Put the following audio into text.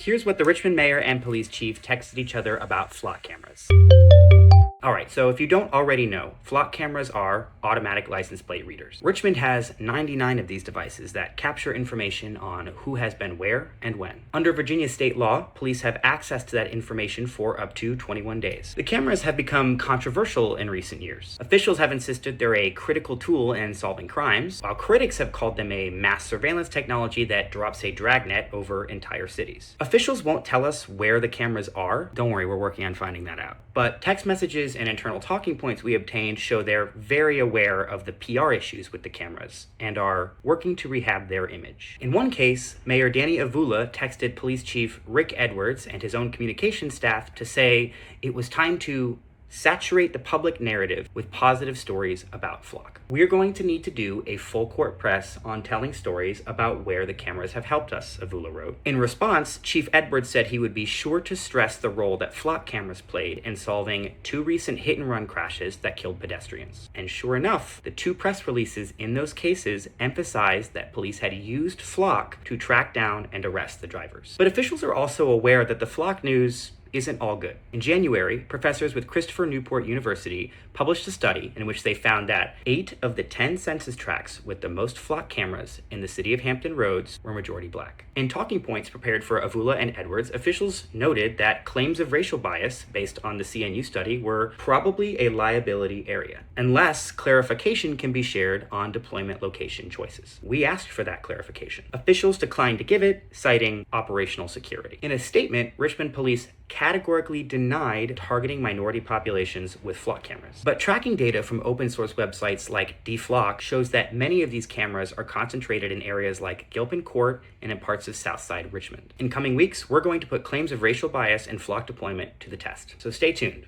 Here's what the Richmond mayor and police chief texted each other about flock cameras. Alright, so if you don't already know, flock cameras are automatic license plate readers. Richmond has 99 of these devices that capture information on who has been where and when. Under Virginia state law, police have access to that information for up to 21 days. The cameras have become controversial in recent years. Officials have insisted they're a critical tool in solving crimes, while critics have called them a mass surveillance technology that drops a dragnet over entire cities. Officials won't tell us where the cameras are. Don't worry, we're working on finding that out. But text messages and internal talking points we obtained show they're very aware of the PR issues with the cameras and are working to rehab their image. In one case, Mayor Danny Avula texted Police Chief Rick Edwards and his own communications staff to say it was time to saturate the public narrative with positive stories about flock. We're going to need to do a full court press on telling stories about where the cameras have helped us, Avula wrote. In response, Chief Edwards said he would be sure to stress the role that flock cameras played in solving 2 recent hit-and-run crashes that killed pedestrians. And sure enough, the 2 press releases in those cases emphasized that police had used flock to track down and arrest the drivers. But officials are also aware that the flock news isn't all good. In January, professors with Christopher Newport University published a study in which they found that 8 of the 10 census tracts with the most flock cameras in the city of Hampton Roads were majority black. In talking points prepared for Avula and Edwards, officials noted that claims of racial bias based on the CNU study were probably a liability area, unless clarification can be shared on deployment location choices. We asked for that clarification. Officials declined to give it, citing operational security. In a statement, Richmond police categorically denied targeting minority populations with flock cameras. But tracking data from open source websites like DFlock shows that many of these cameras are concentrated in areas like Gilpin Court and in parts of Southside Richmond. In coming weeks, we're going to put claims of racial bias and flock deployment to the test. So stay tuned.